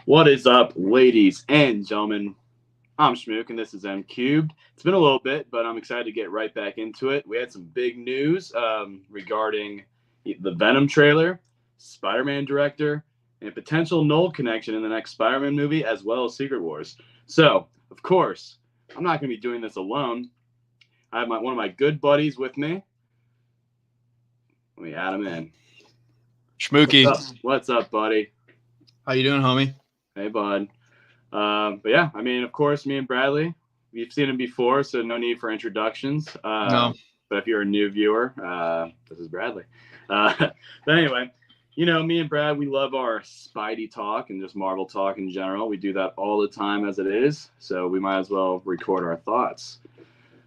What is up, ladies and gentlemen? I'm Schmook, and this is M Cubed. It's been a little bit, but I'm excited to get right back into it. We had some big news regarding the Venom trailer, Spider-Man director, and a potential Knull connection in the next Spider-Man movie, as well as Secret Wars. So, of course, I'm not going to be doing this alone. I have one of my good buddies with me. Let me add him in. Schmooky. What's up, buddy? How you doing, homie? Hey, bud. But yeah, I mean, of course, me and Bradley, we've seen him before, so no need for introductions. No. But if you're a new viewer, this is Bradley. But anyway, you know, me and Brad, we love our Spidey talk and just Marvel talk in general. We do that all the time as it is, so we might as well record our thoughts.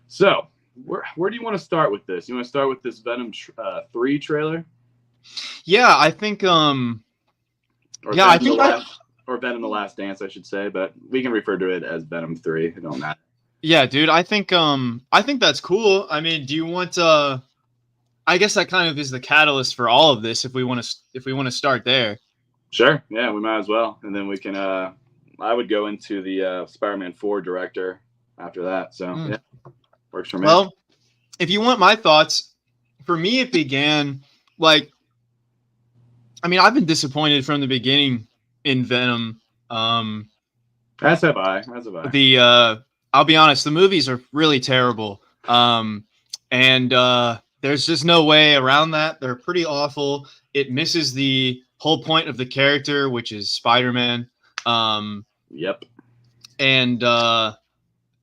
So, where do you want to start with this? You want to start with this Venom 3 trailer? Yeah, I think. Or Venom: The Last Dance, I should say, but we can refer to it as Venom 3. It don't matter. Yeah, dude, I think that's cool. I mean, do you want I guess that kind of is the catalyst for all of this if we want to start there. Sure. Yeah, we might as well. And then we can I would go into the Spider-Man 4 director after that. So, yeah. Works for me. Well, if you want my thoughts, for me it began like I've been disappointed from the beginning in Venom. As have I. I'll be honest, the movies are really terrible. And there's just no way around that. They're pretty awful. It misses the whole point of the character, which is Spider-Man. Yep. And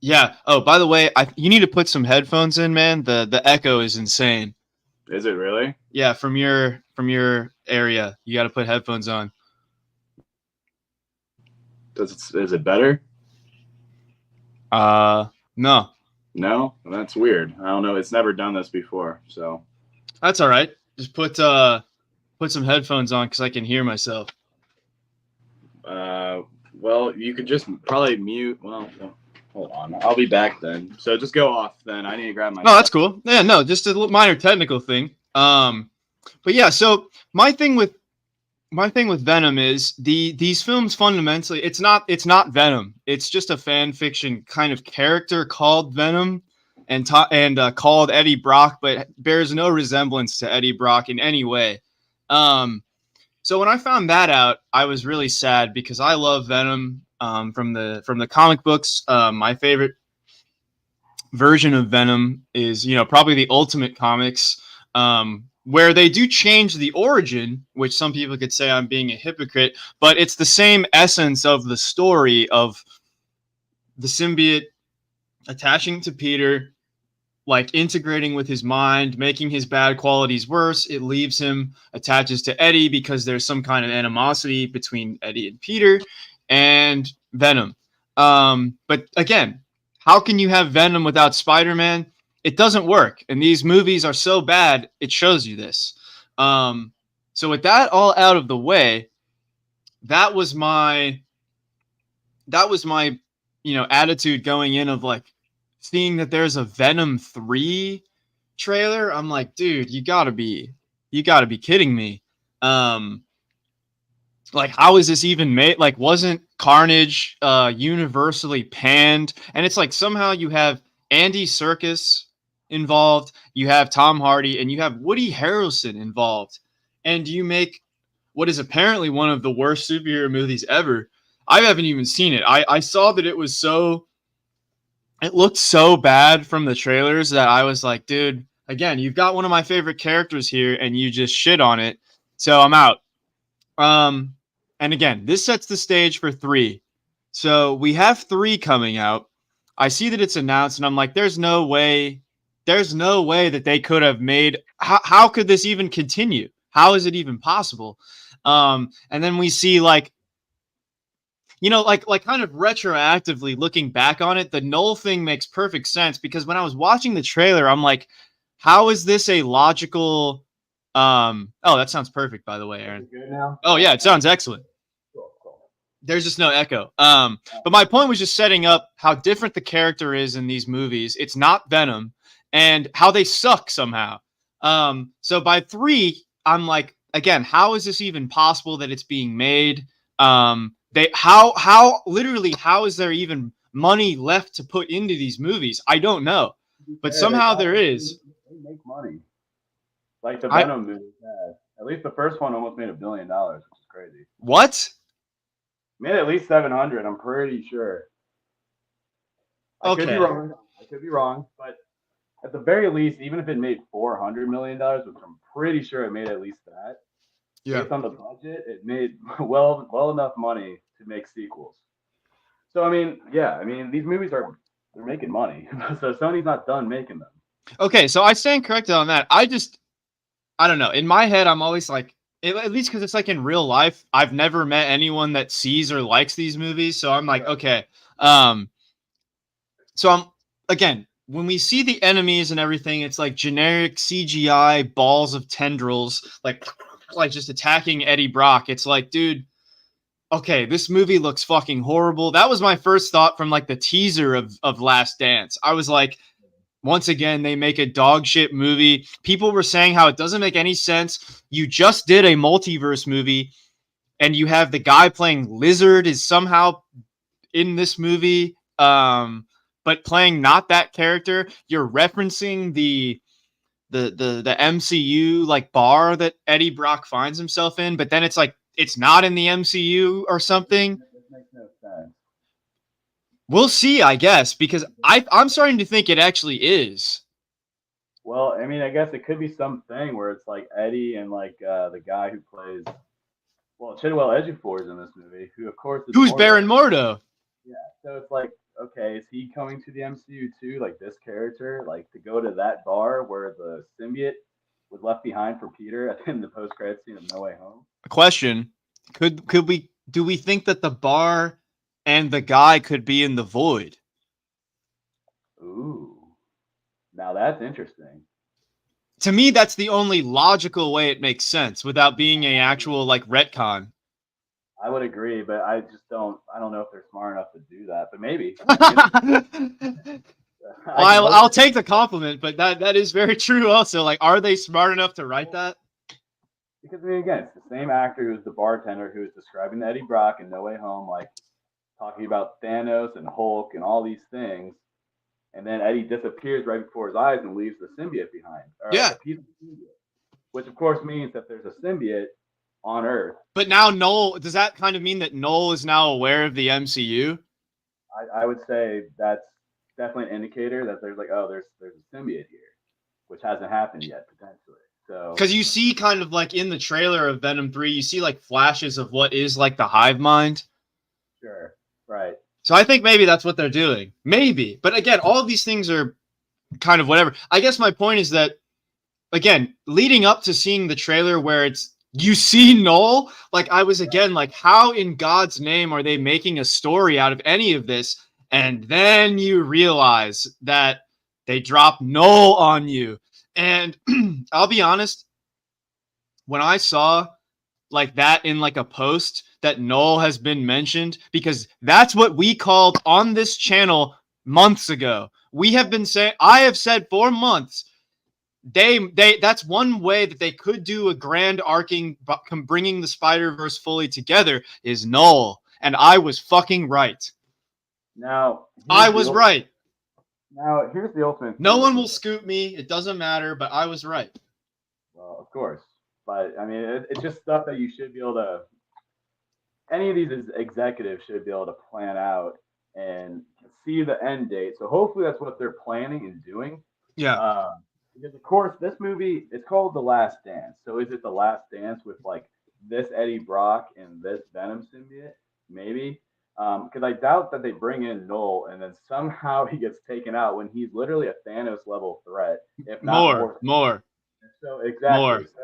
yeah. Oh, by the way, you need to put some headphones in, man. The echo is insane. Is it really? Yeah, from your area, you got to put headphones on. Is it better? No. No? Well, that's weird. I don't know. It's never done this before, so. That's all right. Just put some headphones on because I can hear myself. Well, you could just probably mute. Well, hold on. I'll be back then. So just go off then. I need to grab my. No, that's cool. Yeah, no, just a minor technical thing. But yeah, so my thing with Venom is these films fundamentally it's not Venom. It's just a fan fiction kind of character called Venom and called Eddie Brock, but bears no resemblance to Eddie Brock in any way. So when I found that out, I was really sad because I love Venom from the comic books. My favorite version of Venom is probably the Ultimate Comics. Where they do change the origin, which some people could say I'm being a hypocrite, but it's the same essence of the story of the symbiote attaching to Peter, like integrating with his mind, making his bad qualities worse. It leaves him, attaches to Eddie because there's some kind of animosity between Eddie and Peter and Venom. But again, how can you have Venom without Spider-Man? It doesn't work, and these movies are so bad, it shows you this. So with that all out of the way, that was my attitude going in of like seeing that there's a Venom 3 trailer. I'm like, dude, you gotta be kidding me. Like, how is this even made? Like, wasn't Carnage universally panned? And it's like somehow you have Andy Serkis involved, you have Tom Hardy, and you have Woody Harrelson involved, and you make what is apparently one of the worst superhero movies ever. I haven't even seen it. I saw that it looked so bad from the trailers that I was like, dude, again, you've got one of my favorite characters here and you just shit on it. So I'm out. And again, this sets the stage for 3. So we have 3 coming out. I see that it's announced and I'm like, there's no way that they could have made. How could this even continue? How is it even possible? And then we see like kind of retroactively looking back on it, the Knull thing makes perfect sense because when I was watching the trailer, I'm like, how is this a logical? Oh, that sounds perfect, by the way, Aaron. Good now? Oh yeah, it sounds excellent. There's just no echo. But my point was just setting up how different the character is in these movies. It's not Venom, and how they suck somehow. So by 3, I'm like, again, how is this even possible that it's being made? how is there even money left to put into these movies? I don't know, but Yeah, somehow there is. they make money. Like the I Venom movie has. At least the first one almost made $1 billion, which is crazy. what? Made at least 700. I'm pretty sure. I could be Okay. wrong. I could be wrong, but at the very least, even if it made $400 million, which I'm pretty sure it made at least that, Yeah. based on the budget, it made well enough money to make sequels. So I mean, yeah, I mean these movies are they're making money, so Sony's not done making them. Okay, so I stand corrected on that. I don't know. In my head, I'm always like, at least because it's like in real life, I've never met anyone that sees or likes these movies. So I'm like, Right. okay. Um, so I'm again, when we see the enemies and everything, it's like generic CGI balls of tendrils, like just attacking Eddie Brock. It's like, dude, okay, this movie looks fucking horrible. That was my first thought from like the teaser of Last Dance. I was like, once again, they make a dog shit movie. People were saying how it doesn't make any sense. You just did a multiverse movie, and you have the guy playing Lizard is somehow in this movie, but playing not that character. You're referencing the MCU like bar that Eddie Brock finds himself in, but then it's like it's not in the MCU or something. This makes no sense. We'll see, I guess, because I'm starting to think it actually is. Well, I mean, I guess it could be something where it's like Eddie and like the guy who plays Chidwell Ejiofor is in this movie, who of course is Who's Mordo. Baron Mordo? Yeah, so it's like, okay, is he coming to the MCU too? Like this character, like to go to that bar where the symbiote was left behind for Peter in the post credit scene of No Way Home? A question: Could we do we think that the bar and the guy could be in the void? Ooh, now that's interesting. To me, that's the only logical way it makes sense without being a actual like retcon. I would agree, but I just don't. I don't know if they're smart enough to do that. But maybe. Well, I can hope I'll take the compliment, but that is very true. Also, like, are they smart enough to write that? because I mean, again, it's the same actor who's the bartender who is describing Eddie Brock in No Way Home, like talking about Thanos and Hulk and all these things, and then Eddie disappears right before his eyes and leaves the symbiote behind, or like Yeah, a piece of the symbiote, which of course means that there's a symbiote on Earth. but now Knull, does that kind of mean that Knull is now aware of the MCU? I would say that's definitely an indicator that there's like, oh, there's a symbiote here, which hasn't happened yet potentially. So Because you see kind of like in the trailer of Venom 3, you see like flashes of what is like the hive mind. sure, right. So I think maybe that's what they're doing. Maybe. But again, all of these things are kind of whatever. I guess my point is that, again, leading up to seeing the trailer where it's you see Knull, like I was again like, how in God's name are they making a story out of any of this? And then you realize that they drop Knull on you. And I'll be honest, when I saw like that in like a post that Knull has been mentioned, because that's what we called on this channel months ago. We have been saying, I have said for months, they that's one way that they could do a grand arcing, bringing the Spider-Verse fully together is Knull. And I was fucking right. Now I was right. Now here's the ultimate. No one will scoop me. It doesn't matter, but I was right. Well, of course, but I mean, it's just stuff that you should be able to. Any of these executives should be able to plan out and see the end date. So hopefully that's what they're planning and doing. Yeah. Because of course this movie it's called The Last Dance. So is it The Last Dance with like this Eddie Brock and this Venom symbiote? Maybe. Because I doubt that they bring in Knull and then somehow he gets taken out when he's literally a Thanos level threat, if not more. More. So exactly. More. So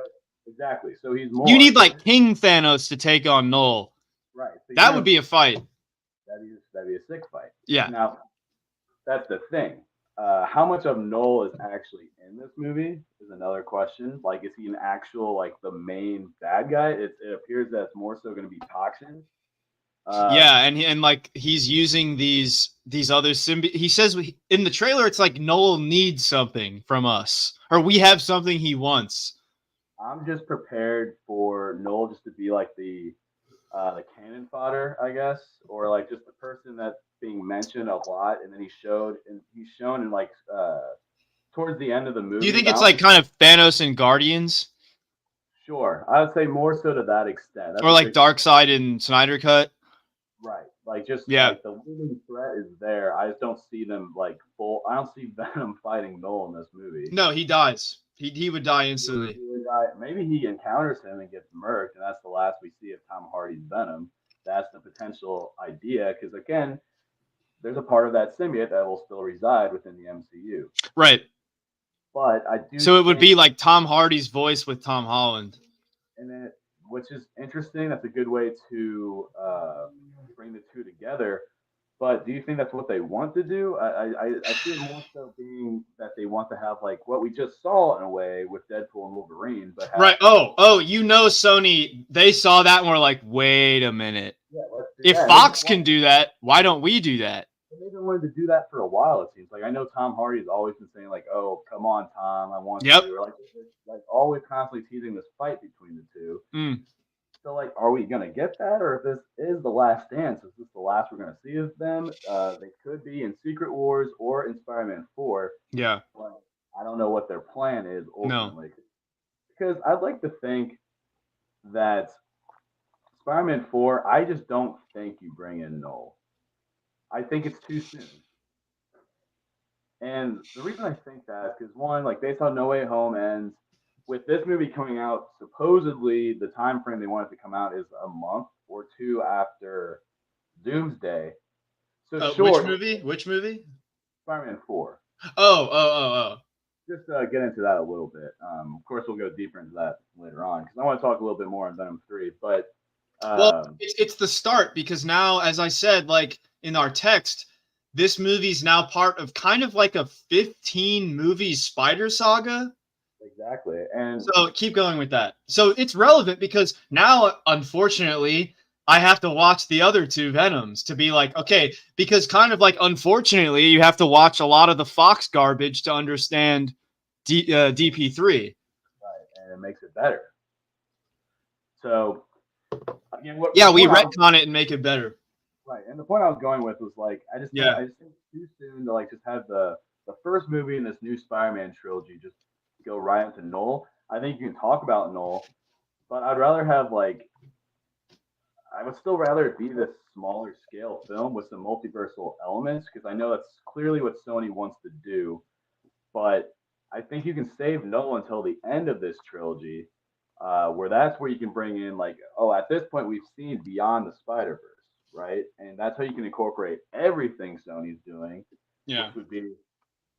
exactly. So he's more. You need like King Thanos to take on Knull. right. So That would be a fight. that'd be a sick fight. Yeah. Now that's the thing. How much of Knull is actually in this movie is another question. Like, is he an actual like the main bad guy? It appears that it's more so going to be toxins. Yeah, and like he's using these other He says in the trailer it's like Knull needs something from us, or we have something he wants. I'm just prepared for Knull just to be like the the cannon fodder, I guess, or like just the person that's being mentioned a lot, and then he's shown in like towards the end of the Do you movie. think But I it's don't like think kind of Thanos and Guardians, sure. I would say more so to that extent. That's or a like big Darkseid and Snyder Cut? right. Like just Yeah. like the looming threat is there. I just don't see them like full. I don't see Venom fighting Knull in this movie. No, he dies. He would die instantly. Maybe he encounters him and gets murked, and that's the last we see of Tom Hardy's Venom. That's the potential idea, because again, there's a part of that symbiote that will still reside within the MCU. Right. But I do So it would think, be like Tom Hardy's voice with Tom Holland. and then which is interesting. That's a good way to bring the two together. But do you think that's what they want to do? I see it more so being that they want to have like what we just saw in a way with Deadpool and Wolverine, but have Right. Oh, you know, Sony, they saw that and were like, wait a minute. yeah, let's do If that. Fox can do that, why don't we do that? They've been wanting to do that for a while. It seems like I know Tom Hardy's always been saying like, "Oh, come on, Tom, I want Yep. to," or like always constantly teasing this fight between the two. Mm. So like, are we gonna get that, or if this is the last dance, is this the last we're gonna see of them? They could be in Secret Wars or in Spider-Man 4. Yeah. But I don't know what their plan is No. ultimately, because I'd like to think that Spider-Man 4. I just don't think you bring in Knull. I think it's too soon. And the reason I think that is because one, like based on No Way Home ends, with this movie coming out, supposedly the time frame they want it to come out is a month or two after Doomsday. So Which short, movie? Which movie? Spider-Man 4. Oh. Just get into that a little bit. Of course, we'll go deeper into that later on because I want to talk a little bit more on Venom 3. But Well, it's the start because now, as I said, like in our text, this movie's now part of kind of like a 15 movie spider saga. exactly. And So keep going with that. So it's relevant because now, unfortunately, I have to watch the other two Venoms to be like, okay, because kind of like, unfortunately, you have to watch a lot of the Fox garbage to understand DP3. right, and it makes it better. So again, Yeah, we retcon it and make it better. right, and the point I was going with was like I just Yeah. I just think it's too soon to like just have the first movie in this new Spider-Man trilogy just go right into Knull. I think you can talk about Knull, but I'd rather have like I would still rather it be this smaller scale film with some multiversal elements because I know that's clearly what Sony wants to do. But I think you can save Knull until the end of this trilogy, where that's where you can bring in like, oh, at this point we've seen Beyond the Spider Verse, right? And that's how you can incorporate everything Sony's doing, Yeah. which would be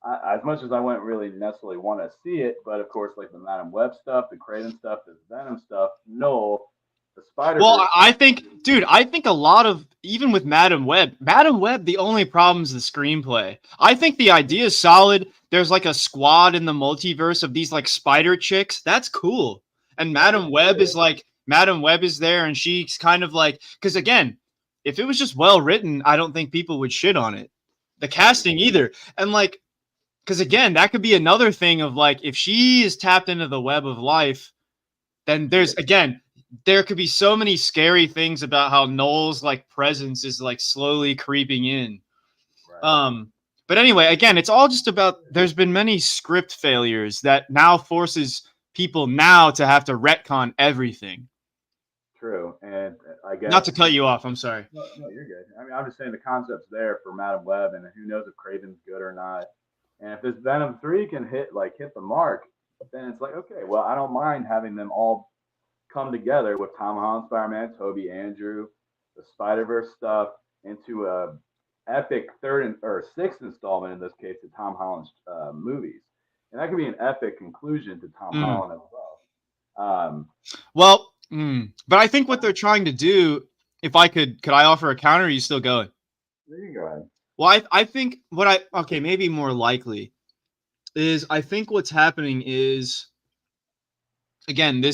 as much as I wouldn't really necessarily want to see it, but of course, like the Madam Web stuff, the Craven stuff, the Venom stuff, no, the Spider. Well, I think, dude, I think a lot of, even with Madam Web, the only problem is the screenplay. I think the idea is solid. There's like a squad in the multiverse of these like spider chicks. That's cool. And Madam Web is there and she's kind of like, because again, if it was just well written, I don't think people would shit on it. The casting either. And like, because again, that could be another thing of like, if she is tapped into the web of life, then there could be so many scary things about how Knull's like presence is like slowly creeping in. Right. But anyway, again, it's all just about there's been many script failures that now forces people now to have to retcon everything. True, and I guess Not to cut you off, I'm sorry. No, you're good. I mean, I'm just saying the concept's there for Madam Web, and who knows if Craven's good or not. And if this Venom 3 can hit the mark, then it's like okay, well, I don't mind having them all come together with Tom Holland Spider-Man, Toby Andrew, the Spider-Verse stuff into a epic or sixth installment in this case to Tom Holland's movies, and that could be an epic conclusion to Tom Holland as well. But I think what they're trying to do, if I could I offer a counter? Are you still going? You can go ahead. Well, I think maybe more likely is I think what's happening is, again,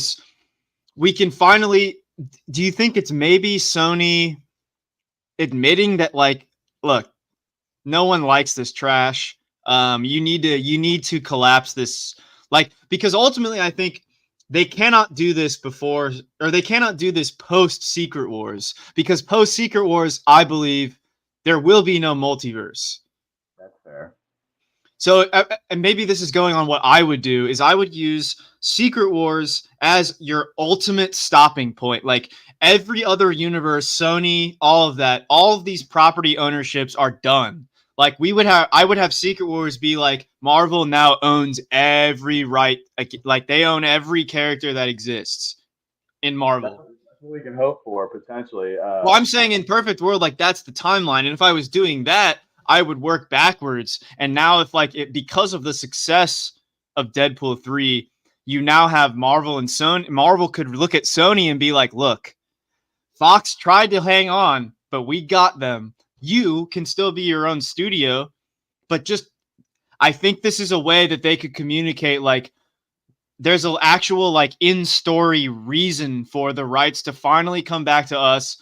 we can finally, do you think it's maybe Sony admitting that like, look, no one likes this trash. You need to collapse this, like, because ultimately I think they cannot do this before, or they cannot do this post Secret Wars, because post Secret Wars, I believe there will be no multiverse. That's fair. So, and maybe this is going on what I would do is I would use Secret Wars as your ultimate stopping point. Like every other universe, Sony, all of that, all of these property ownerships are done. Like I would have Secret Wars be like Marvel now owns every right, like they own every character that exists in Marvel. That's what we can hope for potentially. Well, I'm saying in perfect world, like that's the timeline. And if I was doing that, I would work backwards. And now, if like it, because of the success of Deadpool 3, you now have Marvel and Sony. Marvel could look at Sony and be like, look, Fox tried to hang on, but we got them. You can still be your own studio, but just I think this is a way that they could communicate like there's an actual like in-story reason for the rights to finally come back to us.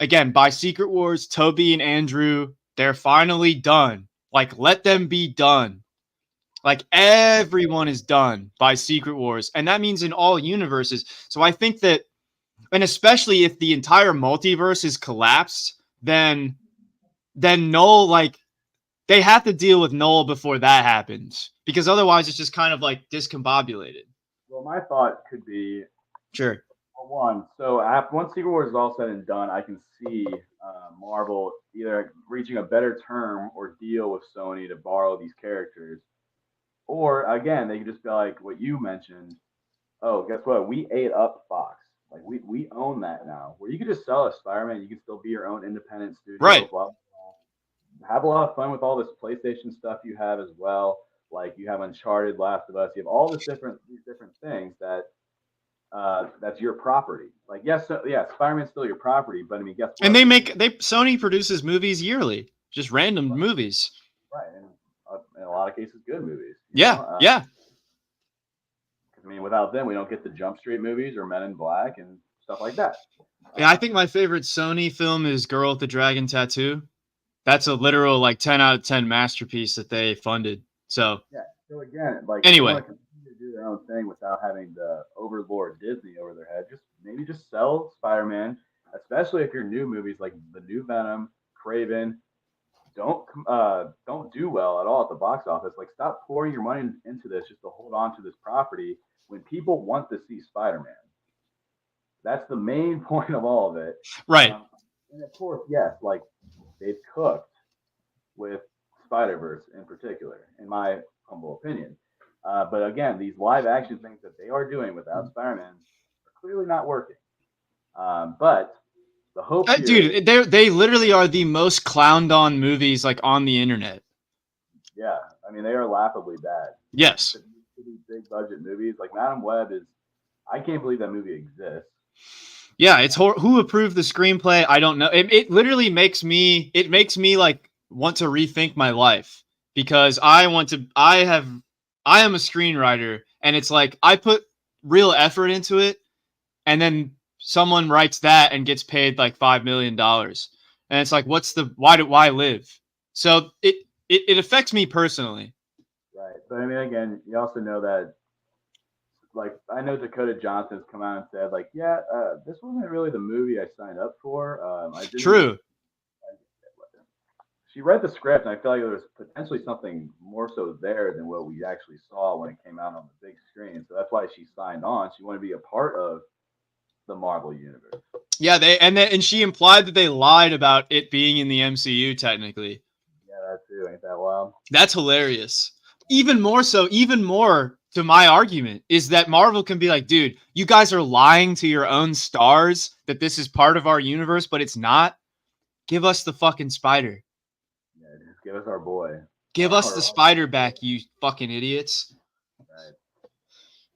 Again, by Secret Wars, Toby and Andrew, they're finally done. Like, let them be done. Like, everyone is done by Secret Wars. And that means in all universes. So I think that, and especially if the entire multiverse is collapsed, then Knull, like, they have to deal with Knull before that happens. Because otherwise it's just kind of like discombobulated. Well, my thought could be Sure. one. So once Secret Wars is all said and done, I can see Marvel either reaching a better term or deal with Sony to borrow these characters, or again, they could just be like what you mentioned. Oh, guess what? We ate up Fox. Like we own that now. Where you could just sell a Spider-Man, you can still be your own independent studio. Right. Blah, blah, blah. Have a lot of fun with all this PlayStation stuff you have as well. Like you have Uncharted, Last of Us. You have all these different things that that's your property. Like, yes, Spider-Man's still your property, but I mean, guess what? And Sony produces movies yearly, just random movies. Right, and in a lot of cases, good movies. Yeah. I mean, without them, we don't get the Jump Street movies or Men in Black and stuff like that. Yeah, I think my favorite Sony film is Girl with the Dragon Tattoo. That's a literal like 10 out of 10 masterpiece that they funded. So yeah. So again, like anyway. Do their own thing without having the overlord Disney over their head. Just sell Spider-Man, especially if your new movies like the new Venom, Craven, don't do well at all at the box office. Like stop pouring your money into this just to hold on to this property when people want to see Spider-Man. That's the main point of all of it. Right. And of course, yes, like they've cooked with Spider-Verse in particular, in my humble opinion. But again, these live action things that they are doing without Spider-Man are clearly not working. But the hope here, dude, they literally are the most clowned on movies like on the internet. Yeah, I mean they are laughably bad. Yes. These big budget movies like Madam Web is, I can't believe that movie exists. Yeah, it's who approved the screenplay? I don't know. It literally makes me like want to rethink my life because I am a screenwriter, and it's like I put real effort into it, and then someone writes that and gets paid like $5 million, and it's like, why live? So it affects me personally. Right, but I mean, again, you also know that, like, I know Dakota Johnson's come out and said, like, yeah, this wasn't really the movie I signed up for. True. She read the script, and I feel like there was potentially something more so there than what we actually saw when it came out on the big screen. So that's why she signed on. She wanted to be a part of the Marvel universe. Yeah, and she implied that they lied about it being in the MCU technically. Yeah, that too. Ain't that wild? That's hilarious. Even more to my argument is that Marvel can be like, dude, you guys are lying to your own stars that this is part of our universe, but it's not. Give us the fucking spider. Just give us our boy. Give us the spider back, you fucking idiots.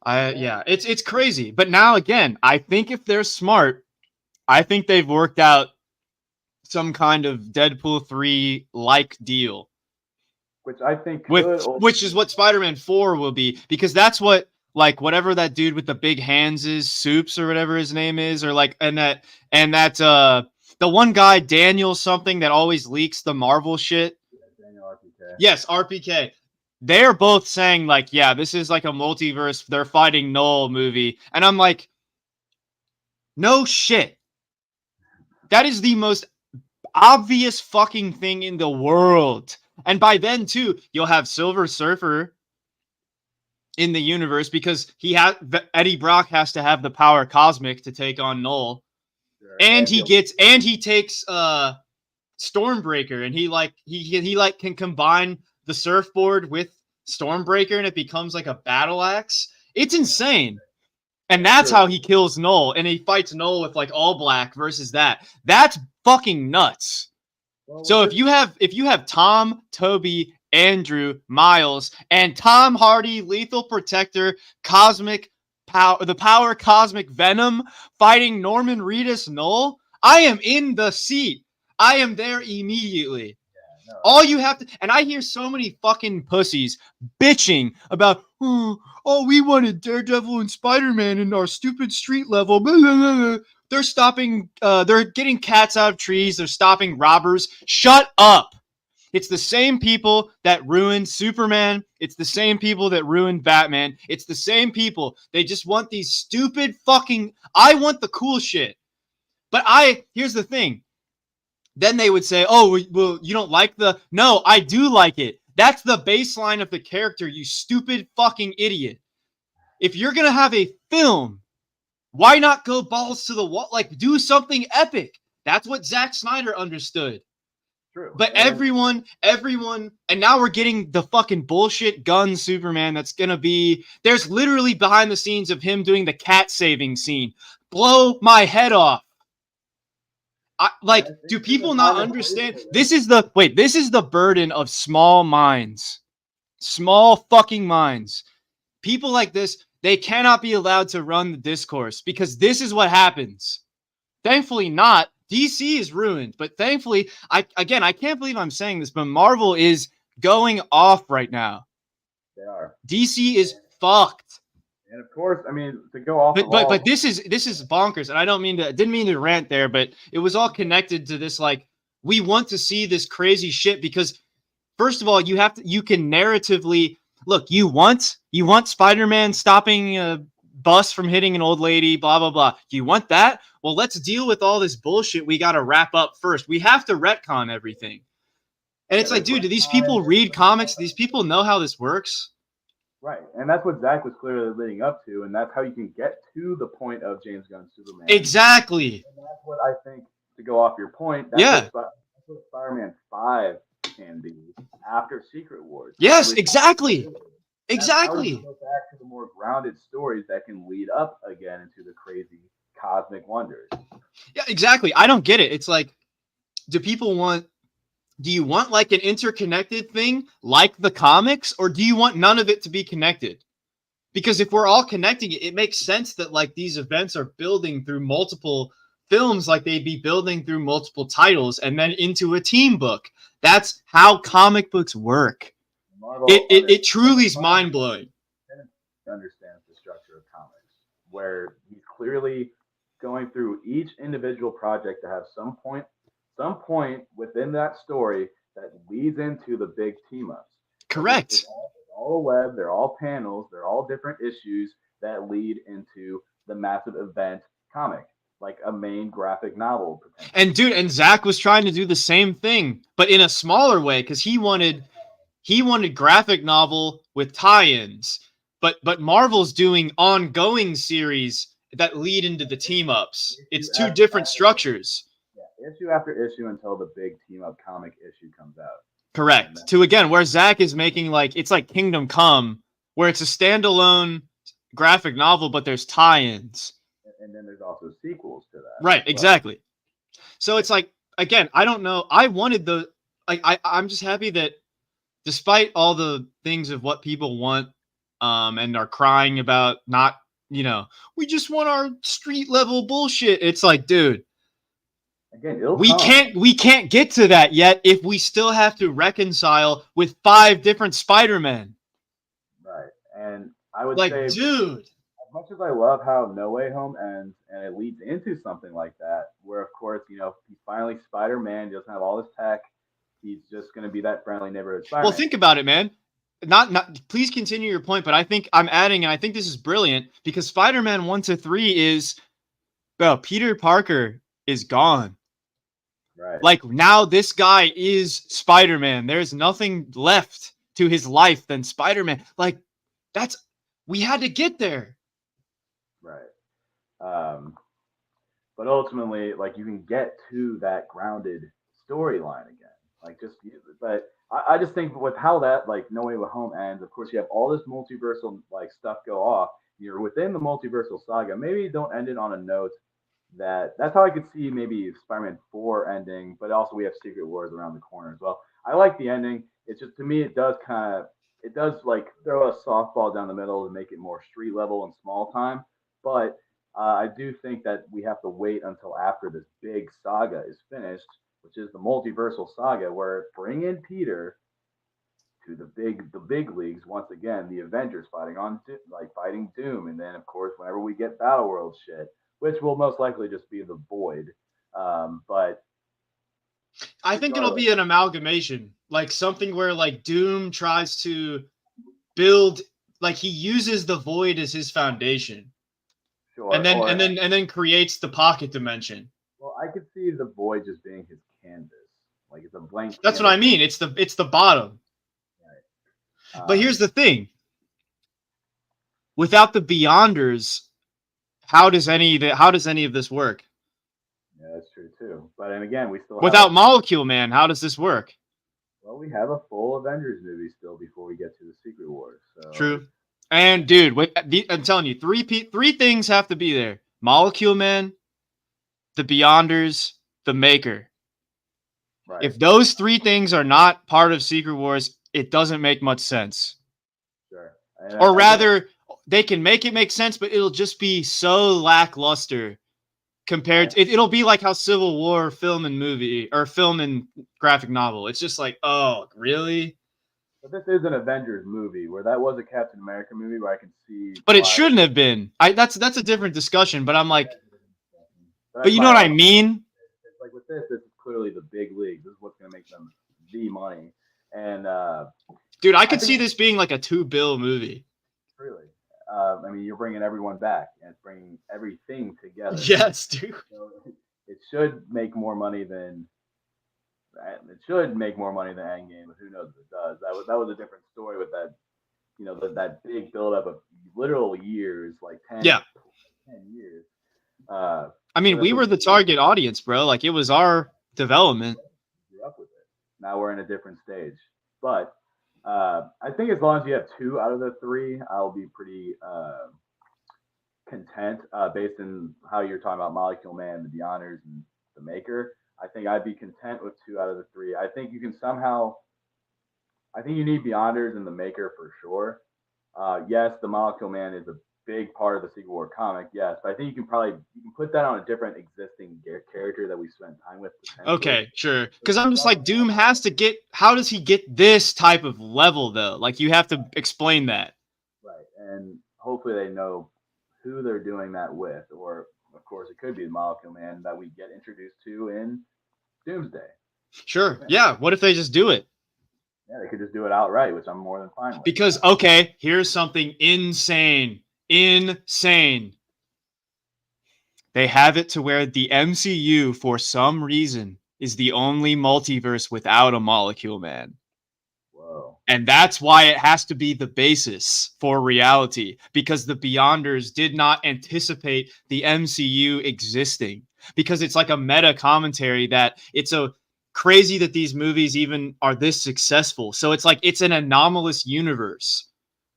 Right. It's crazy. But now again, I think if they're smart, I think they've worked out some kind of Deadpool 3 like deal. Which I think which is what Spider-Man 4 will be, because that's what, like, whatever that dude with the big hands is, Soups or whatever his name is, or like and that the one guy, Daniel something, that always leaks the Marvel shit. Daniel RPK. Yes, RPK. they're both saying like, yeah, this is like a multiverse. They're fighting Knull movie, and I'm like, no shit. That is the most obvious fucking thing in the world. And by then too, you'll have Silver Surfer in the universe because Eddie Brock has to have the power cosmic to take on Knull, Sure. and he takes Stormbreaker, and he like can combine the surfboard with Stormbreaker, and it becomes like a battle axe. It's insane. And that's how he kills Knull, and he fights Knull with like all black versus that. That's fucking nuts. Well, So if you have Tom, Toby, Andrew, Miles, and Tom Hardy, Lethal Protector, Cosmic Power, the Power Cosmic Venom fighting Norman Reedus Knull, I am in the seat. I am there immediately. no. All you have to, and I hear so many fucking pussies bitching about, oh, we wanted Daredevil and Spider-Man in our stupid street level. Blah, blah, blah, blah. They're stopping, they're getting cats out of trees. They're stopping robbers. Shut up. It's the same people that ruined Superman. It's the same people that ruined Batman. It's the same people. They just want these stupid fucking, I want the cool shit. But here's the thing. Then they would say, oh, well, you don't like no, I do like it. That's the baseline of the character, you stupid fucking idiot. If you're going to have a film, why not go balls to the wall? Like, do something epic. That's what Zack Snyder understood. True. But everyone, and now we're getting the fucking bullshit gun Superman that's going to be, there's literally behind the scenes of him doing the cat saving scene. Blow my head off. Do people not understand? This is the burden of small minds. Small fucking minds. People like this, they cannot be allowed to run the discourse because this is what happens. Thankfully not. DC is ruined, but thankfully, I can't believe I'm saying this, but Marvel is going off right now. They are. DC is fucked. And of course, I mean, to go off. But this is bonkers, and I didn't mean to rant there, but it was all connected to this. Like, we want to see this crazy shit because, first of all, you can narratively look. You want Spider-Man stopping a bus from hitting an old lady, blah blah blah. You want that? Well, let's deal with all this bullshit. We got to wrap up first. We have to retcon everything. And it's like, dude, do these people read comics? Do these people know how this works? Right, and that's what Zach was clearly leading up to, and that's how you can get to the point of James Gunn's Superman. Exactly. And that's what I think, to go off your point, that's what Spider-Man 5 can be after Secret Wars. Yes, exactly. Exactly. Go back to the more grounded stories that can lead up again into the crazy cosmic wonders. Yeah, exactly. I don't get it. It's like, do you want like an interconnected thing like the comics, or do you want none of it to be connected? Because if we're all connecting it, it makes sense that like these events are building through multiple films, like they'd be building through multiple titles and then into a team book. That's how comic books work. It truly is mind-blowing. Understands the structure of comics, where he's clearly going through each individual project to have some point within that story that leads into the big team-ups. Correct. It's all a web, they're all panels, they're all different issues that lead into the massive event comic, like a main graphic novel. And dude, and Zach was trying to do the same thing, but in a smaller way, because he wanted graphic novel with tie-ins, but Marvel's doing ongoing series that lead into the team-ups. It's two different structures. Yeah, issue after issue until the big team-up comic issue comes out. Correct. To again, where Zach is making like, it's like Kingdom Come, where it's a standalone graphic novel, but there's tie-ins. And then there's also sequels to that. Right, exactly. So it's like, again, I don't know. I wanted I'm just happy that despite all the things of what people want, and are crying about not, we just want our street level bullshit. It's like, dude, again, we can't get to that yet if we still have to reconcile with 5 different Spider-Men. Right. And I would say, dude, as much as I love how No Way Home ends and it leads into something like that, where of course, he's finally Spider-Man, he doesn't have all this tech. He's just going to be that friendly neighborhood Spider-Man. Well, think about it, man. not please continue your point, but I think I'm adding, and I think this is brilliant because Spider-Man 1 to 3 is, well, Peter Parker is gone. Right. Like now this guy is Spider-Man. There's nothing left to his life than Spider-Man. Like we had to get there. Right. But ultimately, like you can get to that grounded storyline again. Like but I just think with how that like No Way Home ends, of course you have all this multiversal like stuff go off. You're within the multiversal saga. Maybe don't end it on a note that's how I could see maybe Spider-Man 4 ending, but also we have Secret Wars around the corner as well. I like the ending. It's just to me it does like throw a softball down the middle to make it more street level and small time. But I do think that we have to wait until after this big saga is finished, which is the multiversal saga, where bring in Peter to the big leagues once again. The Avengers fighting Doom, and then of course whenever we get Battle World shit, which will most likely just be the Void. But I think it'll be an amalgamation, like something where like Doom tries to build, like he uses the Void as his foundation. Sure. And then creates the pocket dimension. Well, I could see the Void just being his canvas. Like it's a blank That's canvas. what I mean. It's the bottom. Right. But here's the thing. Without the Beyonders, how does any of this work? Yeah, that's true too. But and again, we still without Molecule Man, how does this work? Well, we have a full Avengers movie still before we get to the Secret Wars. So. True. And dude, I'm telling you, three things have to be there: Molecule Man, the Beyonders, the Maker. Right. If those three things are not part of Secret Wars, it doesn't make much sense. Sure. Or rather, they can make it make sense, but it'll just be so lackluster compared to it'll be like how Civil War film and graphic novel. It's just like, oh, really? But this is an Avengers movie where that was a Captain America movie where I can see. But it shouldn't have been. That's a different discussion. But I'm like, but you know what I mean? It's like with this is clearly the big league. This is what's going to make them the money. And dude, I could see this being like a $2 billion movie. Really, I mean, you're bringing everyone back and it's bringing everything together. Yes, dude. So it should make more money than. It should make more money than Endgame, but who knows if it does. That was a different story with that, that big buildup of literal years, like 10 years. I mean, we were the target audience, bro. Like, it was our development. Grew up with it. Now we're in a different stage. But I think as long as you have 2 out of the 3, I'll be pretty content based on how you're talking about Molecule Man, the Beyonders, and the Maker. I think I'd be content with 2 out of the 3. I think you can I think you need Beyonders and the Maker for sure. Yes, the Molecule Man is a big part of the Secret War comic, yes, but I think you can put that on a different existing character that we spent time with. Okay, sure. Because I'm just like, Doom has to get. How does he get this type of level though? Like, you have to explain that. Right, and hopefully they know who they're doing that with, or of course it could be the Molecule Man that we get introduced to in Doomsday. Sure. Yeah. What if they just do it? Yeah, they could just do it outright, which I'm more than fine with. Because, okay, here's something insane. Insane. They have it to where the MCU, for some reason, is the only multiverse without a Molecule Man. Whoa. And that's why it has to be the basis for reality, because the Beyonders did not anticipate the MCU existing. Because it's like a meta commentary that it's a crazy that these movies even are this successful. So it's like it's an anomalous universe.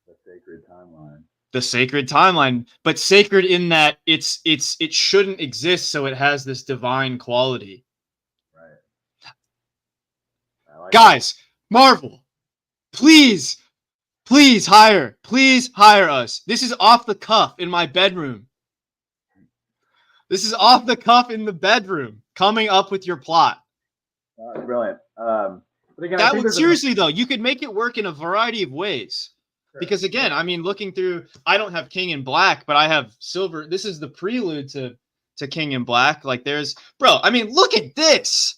The sacred timeline. The sacred timeline, but sacred in that it shouldn't exist, so it has this divine quality. Right. Guys, Marvel, please hire us. This is off the cuff in my bedroom. This is off the cuff in the bedroom. Coming up with your plot. Brilliant. But again, that would seriously though, you could make it work in a variety of ways. Sure. Because again, I mean, looking through, I don't have King in Black, but I have Silver. This is the prelude to King in Black. Like bro, I mean, look at this.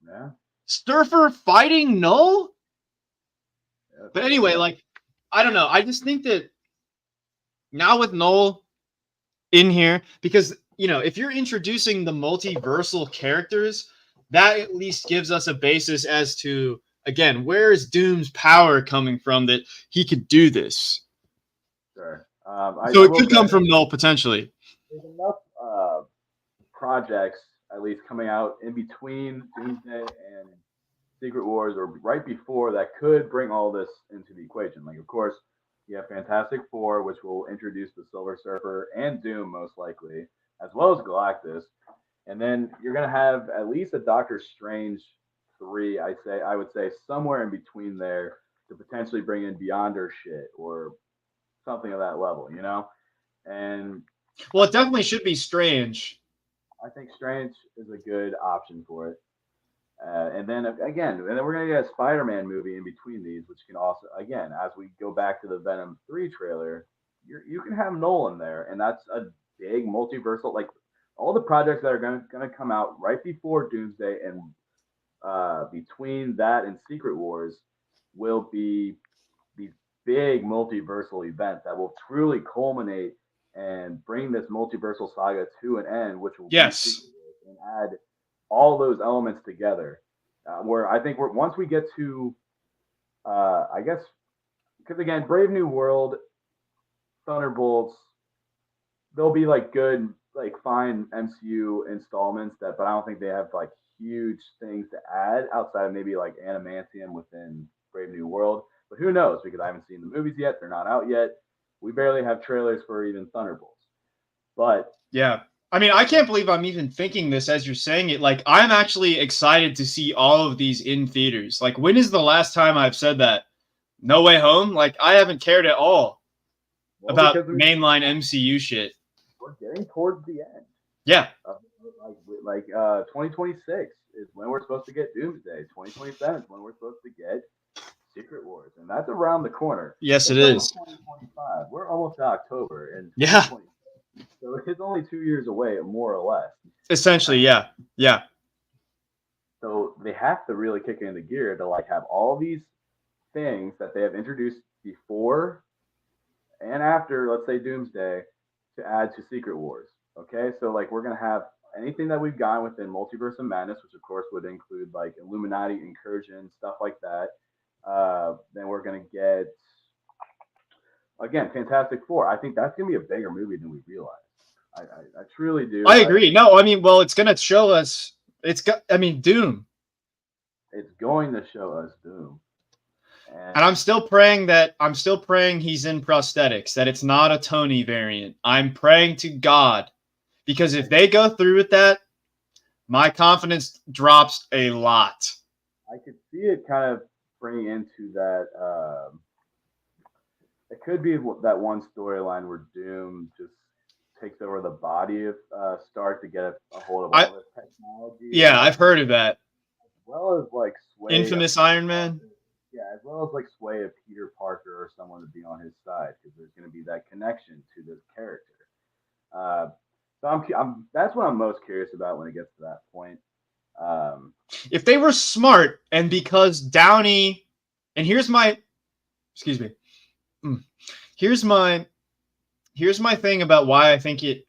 Yeah. Surfer fighting Knull? But anyway, like, I don't know. I just think that now with Knull in here, because, you know, if you're introducing the multiversal characters, that at least gives us a basis as to, again, where is Doom's power coming from that he could do this? Sure. So it could come from Knull potentially. There's enough projects, at least coming out in between Doomsday and Secret Wars, or right before, that could bring all this into the equation. Like, of course, you have Fantastic Four, which will introduce the Silver Surfer and Doom most likely, as well as Galactus. And then you're gonna have at least a Doctor Strange 3. I would say somewhere in between there to potentially bring in Beyonder shit or something of that level, you know. And Well, it definitely should be Strange. I think Strange is a good option for it. And then we're gonna get a Spider-Man movie in between these, which can also, again, as we go back to the Venom 3 trailer, you can have Knull in there, and that's a big multiversal. Like, all the projects that are gonna come out right before Doomsday and between that and Secret Wars will be these big multiversal events that will truly culminate and bring this multiversal saga to an end, which will be Secret Wars, and add all those elements together. Where I think once we get to, I guess, because again, Brave New World, Thunderbolts, they'll be like good, like fine MCU installments but I don't think they have like huge things to add outside of maybe like Adamantium within Brave New World. But who knows? Because I haven't seen the movies yet; they're not out yet. We barely have trailers for even Thunderbolts. But yeah. I mean, I can't believe I'm even thinking this as you're saying it. Like, I'm actually excited to see all of these in theaters. Like, when is the last time I've said that? No Way Home? Like, I haven't cared at all about mainline MCU shit. We're getting towards the end. Yeah. 2026 is when we're supposed to get Doomsday. 2027 is when we're supposed to get Secret Wars. And that's around the corner. Yes, it is. 2025. We're almost to October. And yeah. So it's only 2 years away, more or less. Essentially, yeah. Yeah. So they have to really kick it into gear to like have all these things that they have introduced before and after, let's say, Doomsday, to add to Secret Wars. Okay, so like we're gonna have anything that we've gotten within Multiverse of Madness, which of course would include like Illuminati incursion, stuff like that. Then we're gonna get, again, Fantastic Four. I think that's gonna be a bigger movie than we realize. I truly do. I agree. No, I mean, well, it's gonna show us. Doom. It's going to show us Doom. And I'm still praying he's in prosthetics, that it's not a Tony variant. I'm praying to God, because if they go through with that, my confidence drops a lot. I could see it kind of bringing into that. It could be that one storyline where Doom just takes over the body of Stark to get a hold of all this technology. Yeah, I've heard of that. As well as like Infamous Iron Man. Yeah, as well as like sway of Peter Parker or someone to be on his side, because there's going to be that connection to this character. So I'm that's what I'm most curious about when it gets to that point. If they were smart, and because Downey, and here's my thing about why I think it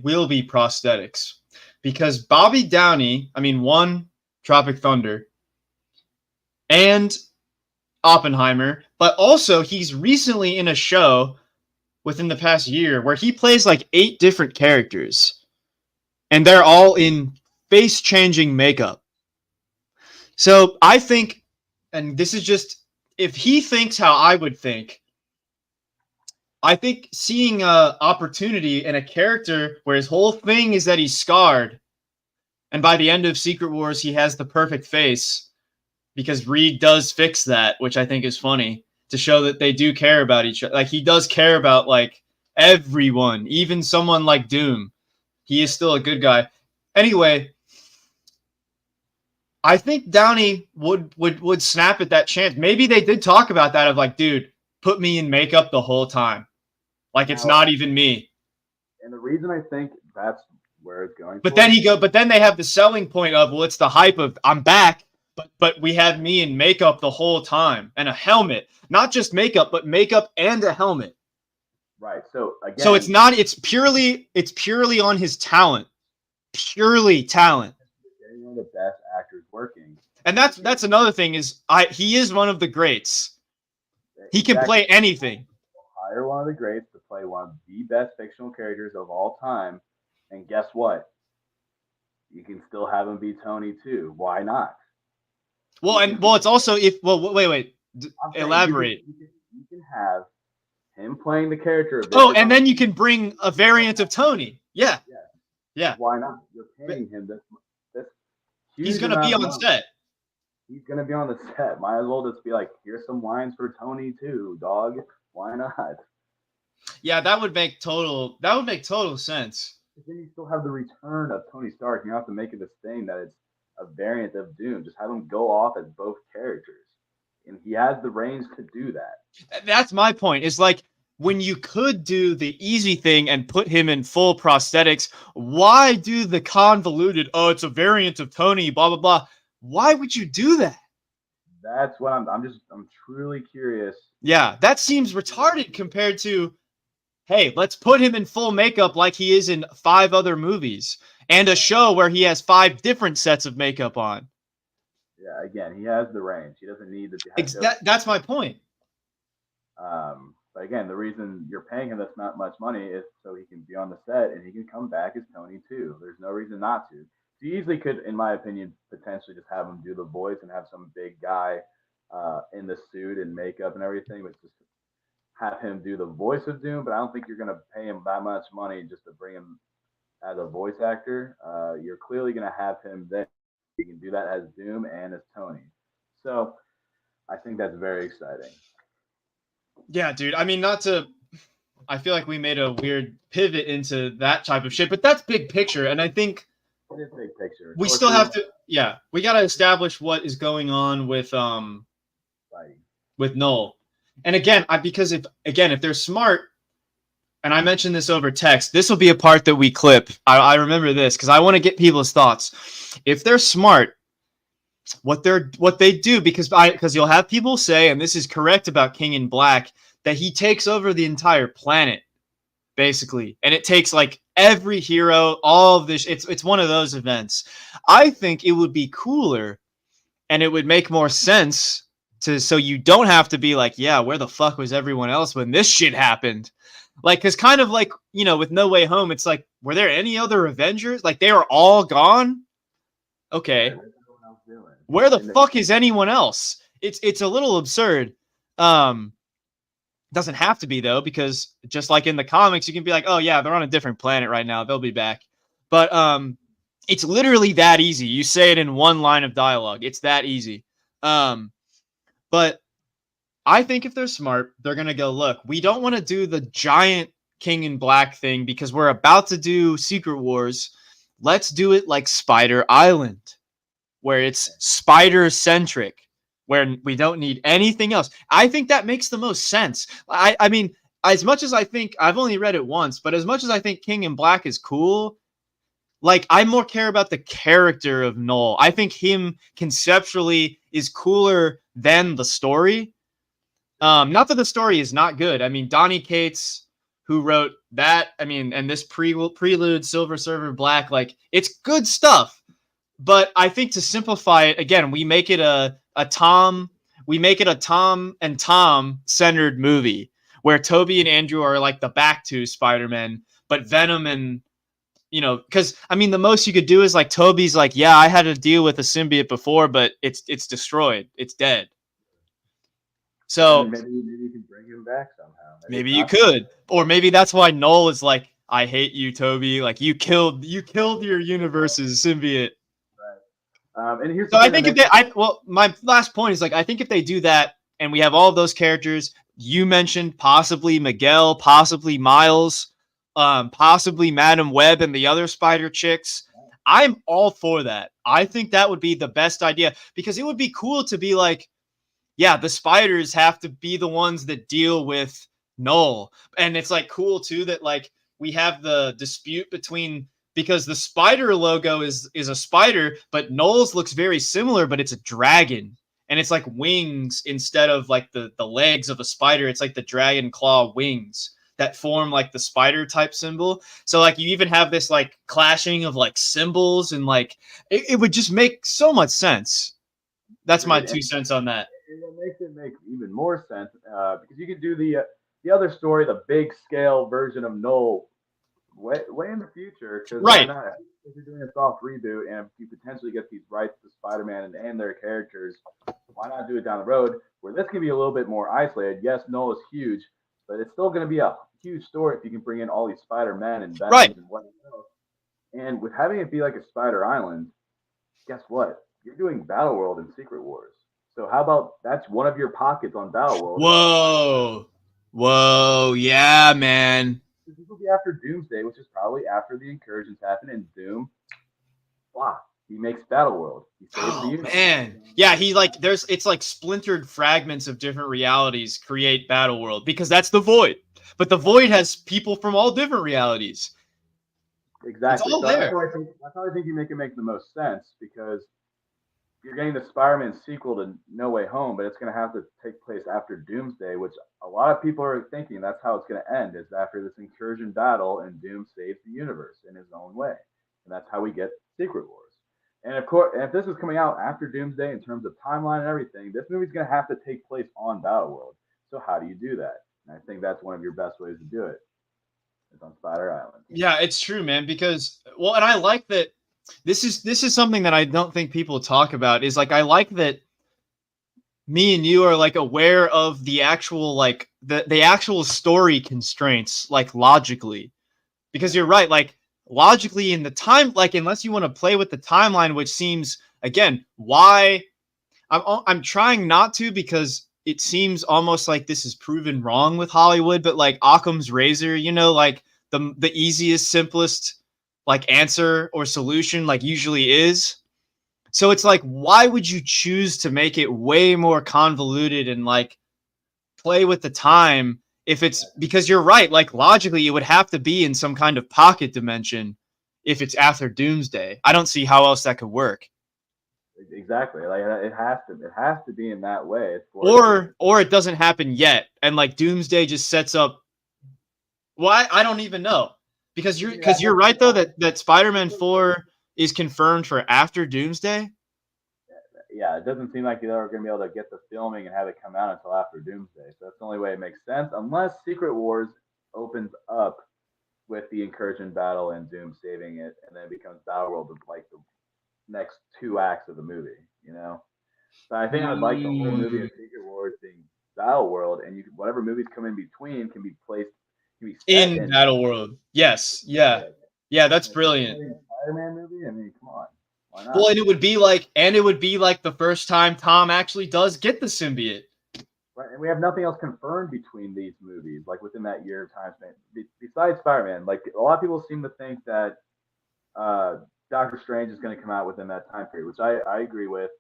will be prosthetics, because Bobby Downey, one, Tropic Thunder, and Oppenheimer, but also he's recently in a show within the past year where he plays like 8 different characters, and they're all in face-changing makeup. So I think, and this is just, if he thinks how I would think, I think seeing an opportunity in a character where his whole thing is that he's scarred, and by the end of Secret Wars he has the perfect face, because Reed does fix that, which I think is funny, to show that they do care about each other. Like, he does care about, like, everyone, even someone like Doom. He is still a good guy. Anyway, I think Downey would snap at that chance. Maybe they did talk about that, of like, dude, put me in makeup the whole time. Like, it's not even me. And the reason I think that's where it's going. But then they have the selling point of, well, it's the hype of, I'm back. But we had me in makeup the whole time and a helmet, not just makeup, but makeup and a helmet. Right. So So again, it's purely on his talent, purely talent. getting one of the best actors working. And that's another thing is he is one of the greats. He can play anything. Hire one of the greats to play one of the best fictional characters of all time, and guess what? You can still have him be Tony too. Why not? Well, it's also wait, elaborate. You can have him playing the character of Oh, and then you can bring a variant of Tony. Yeah. Yeah. Why not? You're paying him this He's gonna be on set. He's gonna be on the set. Might as well just be like, here's some lines for Tony too, dog. Why not? Yeah, that would make total sense. But then you still have the return of Tony Stark. You don't have to make it this thing that it's a variant of Doom. Just have him go off as both characters. And he has the range to do that. That's my point. Is like when you could do the easy thing and put him in full prosthetics, why do the convoluted, oh, it's a variant of Tony, blah, blah, blah. Why would you do that? That's what I'm truly curious. Yeah, that seems retarded compared to, hey, let's put him in full makeup like he is in 5 other movies and a show where he has 5 different sets of makeup on. Yeah, again, he has the range. He doesn't need the. That's my point. But again, the reason you're paying him that's not much money is so he can be on the set and he can come back as Tony too. There's no reason not to. You easily could, in my opinion, potentially just have him do the voice and have some big guy in the suit and makeup and everything, but just have him do the voice of Doom. But I don't think you're going to pay him that much money just to bring him as a voice actor. You're clearly going to have him there. You can do that as Doom and as Tony. So I think that's very exciting. Yeah, dude. I mean, I feel like we made a weird pivot into that type of shit, but that's big picture. And I think it is big picture. We still have to, we got to establish what is going on with Knull. And again, because if they're smart, and I mentioned this over text, this will be a part that we clip. I remember this because I want to get people's thoughts. If they're smart, what they do, because you'll have people say, and this is correct about King in Black, that he takes over the entire planet, basically, and it takes like every hero, all of this. It's one of those events. I think it would be cooler, and it would make more sense so you don't have to be like, yeah, where the fuck was everyone else when this shit happened? Like, because kind of like, with No Way Home, it's like, were there any other Avengers? Like, they were all gone? Okay. Where the fuck is anyone else? It's a little absurd. Doesn't have to be, though, because just like in the comics, you can be like, oh, yeah, they're on a different planet right now. They'll be back. But it's literally that easy. You say it in one line of dialogue. It's that easy. But I think if they're smart, they're going to go, look, we don't want to do the giant King in Black thing because we're about to do Secret Wars. Let's do it like Spider Island, where it's spider-centric, where we don't need anything else. I think that makes the most sense. I mean, as much as I think, I've only read it once, but as much as I think King in Black is cool, like, I more care about the character of Knull. I think him conceptually is cooler than the story. Not that the story is not good. I mean, Donny Cates, who wrote that, and this prelude, Silver Surfer Black, like, it's good stuff. But I think to simplify it, again, we make it a Tom and Tom centered movie where Toby and Andrew are like the back two Spider-Man, but Venom and, because the most you could do is like Toby's like, yeah, I had to deal with a symbiote before, but it's destroyed, it's dead. So maybe you can bring him back somehow. Maybe you could, or maybe that's why Knull is like, I hate you, Toby. Like, you killed your universe's symbiote. And here's so I think my last point is like, I think if they do that and we have all those characters you mentioned, possibly Miguel, possibly Miles, possibly Madam Web and the other spider chicks, I'm all for that. I think that would be the best idea because it would be cool to be like, yeah, the spiders have to be the ones that deal with Knull. And it's like cool too that like we have the dispute between because the spider logo is a spider, but Knull's looks very similar, but it's a dragon. And it's like wings instead of like the legs of a spider. It's like the dragon claw wings that form like the spider type symbol. So like you even have this like clashing of like symbols, and like it would just make so much sense. That's my 2 cents on that. It makes it make even more sense because you could do the other story, the big scale version of Knull, way in the future. Because Right. why not? If you're doing a soft reboot and you potentially get these rights to Spider-Man and their characters, why not do it down the road where this can be a little bit more isolated? Yes, Knull is huge, but it's still going to be a huge story if you can bring in all these Spider-Men and Venoms Right. and whatnot. And with having it be like a Spider Island, guess what? You're doing Battle World and Secret Wars. So how about that's one of your pockets on Battle World? Whoa, yeah, man. This will be after Doomsday, which is probably after the incursions happen, and Doom, blah, he makes Battle World. He saves the universe. Man, yeah, it's like splintered fragments of different realities create Battle World, because that's the Void. But the Void has people from all different realities. Exactly. It's all So there. that's how I think you make it make the most sense, because you're getting the Spider-Man sequel to No Way Home, but it's going to have to take place after Doomsday, which a lot of people are thinking that's how it's going to end, is after this incursion battle and Doom saves the universe in his own way. And that's how we get Secret Wars. And of course, if this is coming out after Doomsday in terms of timeline and everything, this movie's going to have to take place on Battleworld. So how do you do that? And I think that's one of your best ways to do it. It's on Spider Island. Yeah, it's true, man, because and I like that this is something that I don't think people talk about, is like I like that me and you are like aware of the actual like the actual story constraints, like logically. Because you're right, like logically in the time, like unless you want to play with the timeline, which seems, again, why I'm trying not to, because it seems almost like this is proven wrong with Hollywood, but like Occam's razor, like the easiest, simplest like answer or solution like usually is. So it's like, why would you choose to make it way more convoluted and like play with the time if it's, because you're right, like logically it would have to be in some kind of pocket dimension if it's after Doomsday. I don't see how else that could work. Exactly. Like it has to be in that way. Or it doesn't happen yet, and like Doomsday just sets up. Well, I don't even know, because you're right though that Spider-Man 4 is confirmed for after Doomsday. Yeah, it doesn't seem like they're going to be able to get the filming and have it come out until after Doomsday. So that's the only way it makes sense, unless Secret Wars opens up with the incursion battle and Doom saving it, and then it becomes Battleworld with like the next 2 acts of the movie. So I think I'd like the whole movie of Secret Wars being Battleworld, and whatever movies come in between can be placed in Battleworld. Yes, yeah, that's brilliant. Spider-Man movie. I mean, come on. Why not? Well, and it would be like the first time Tom actually does get the symbiote. Right, and we have nothing else confirmed between these movies, like within that year of time span. Besides Spider-Man, like a lot of people seem to think that Doctor Strange is going to come out within that time period, which I agree with.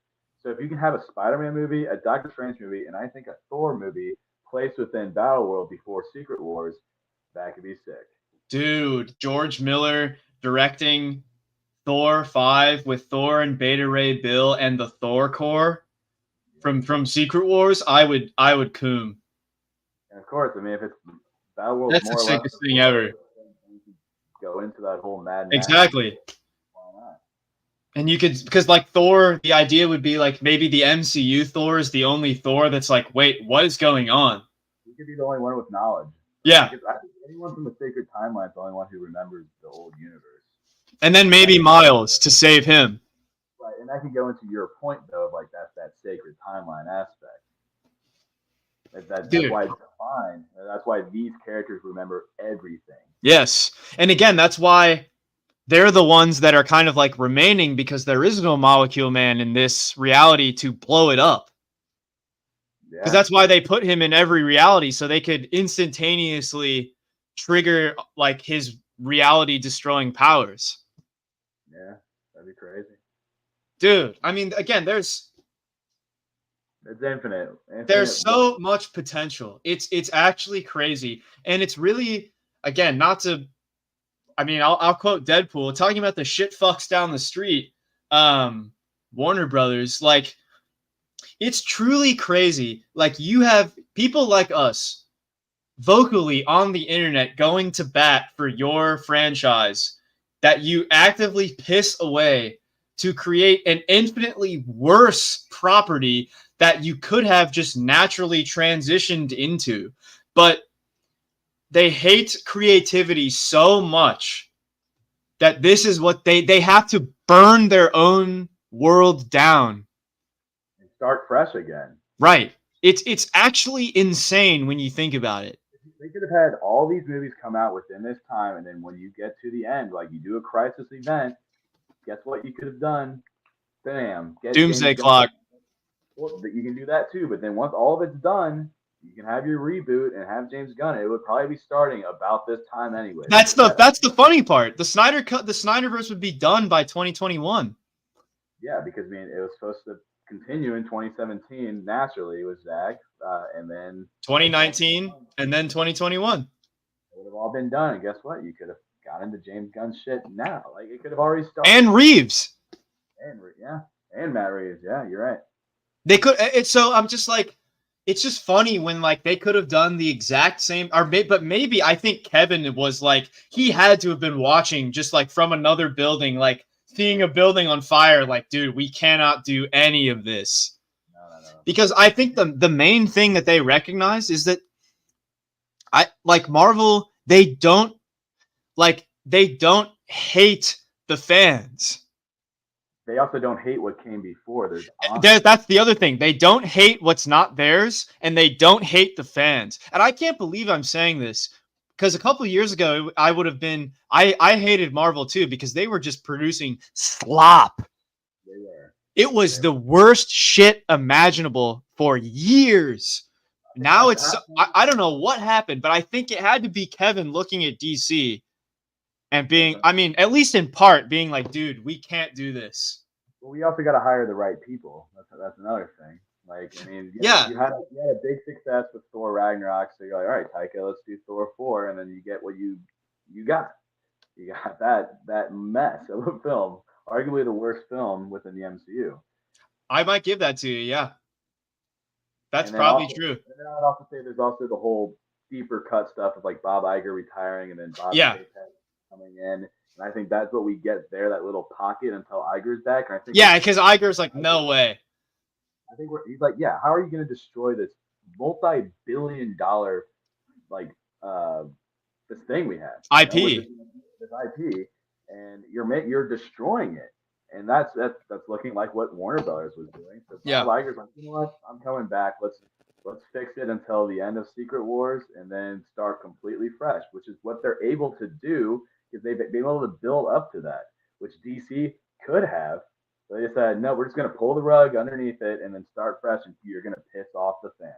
So if you can have a Spider-Man movie, a Doctor Strange movie, and I think a Thor movie placed within Battleworld before Secret Wars, that could be sick. Dude, George Miller directing Thor 5 with Thor and Beta Ray Bill and the Thor Corps from Secret Wars, I would coom. And of course, I mean, if it's Battleworld, that's the sickest thing ever. Go into that whole Mad Max. Exactly. Why not? And you could, because like Thor, the idea would be like maybe the MCU Thor is the only Thor that's like, wait, what is going on? He could be the only one with knowledge. Yeah. I think anyone from the Sacred Timeline is the only one who remembers the old universe. And then maybe Miles to save him. Right, and I can go into your point though, of like that's that Sacred Timeline aspect. That's why it's defined. That's why these characters remember everything. Yes, and again, that's why they're the ones that are kind of like remaining, because there is no Molecule Man in this reality to blow it up. Because that's why they put him in every reality, so they could instantaneously trigger like his reality destroying powers. Yeah, that'd be crazy. Dude, I mean, again, it's infinite. There's so much potential. It's actually crazy. And it's really, again, not to I mean, I'll quote Deadpool talking about the shit fucks down the street. Warner Brothers, like, it's truly crazy. Like, you have people like us vocally on the internet going to bat for your franchise that you actively piss away to create an infinitely worse property that you could have just naturally transitioned into. But they hate creativity so much that this is what they have to burn their own world down. And start fresh again. Right. It's actually insane when you think about it. They could have had all these movies come out within this time, and then when you get to the end, like you do a crisis event, guess what you could have done? Bam. Get Doomsday James Gunn. Clock. Well, you can do that too, but then once all of it's done, you can have your reboot and have James Gunn. It would probably be starting about this time anyway. That's the funny part. The Snyderverse would be done by 2021. Yeah, because I mean it was supposed to continue in 2017 naturally with Zach, and then 2019, and then 2021. It would have all been done. And guess what? You could have got into James Gunn shit now. Like it could have already started. And Reeves. And Matt Reeves. Yeah, you're right. They could. So I'm just like, it's just funny when like they could have done the exact same, but maybe I think Kevin was like, he had to have been watching just like from another building, like seeing a building on fire, like, dude, we cannot do any of this. No. Because I think the main thing that they recognize is that Marvel, they don't hate the fans. They also don't hate what came before. That's the other thing. They don't hate what's not theirs, and they don't hate the fans. And I can't believe I'm saying this, because a couple of years ago, I would have been... I hated Marvel, too, because they were just producing slop. They were. It was the worst shit imaginable for years. Now it's... I don't know what happened, but I think it had to be Kevin looking at DC and being... I mean, at least in part, being like, dude, we can't do this. Well, we also got to hire the right people. That's another thing. Like, I mean, you had a big success with Thor Ragnarok, so you're like, all right, Taika, let's do Thor 4, and then you get what you got. You got that mess of a film, arguably the worst film within the MCU. I might give that to you, yeah. That's probably true. And then I would also say there's also the whole deeper cut stuff of like Bob Iger retiring and then Bob Chapek coming in. And I think that's what we get there, that little pocket until Iger's back. And I think because Iger's like, no way. I think he's like, yeah, how are you going to destroy this multi-billion-dollar this thing we have? IP. This IP, and you're destroying it. And that's looking like what Warner Brothers was doing. So Bob Iger's like, you know what? I'm coming back. Let's fix it until the end of Secret Wars and then start completely fresh, which is what they're able to do because they've been able to build up to that, which DC could have. So they said, no, we're just going to pull the rug underneath it and then start fresh, and you're going to piss off the fans.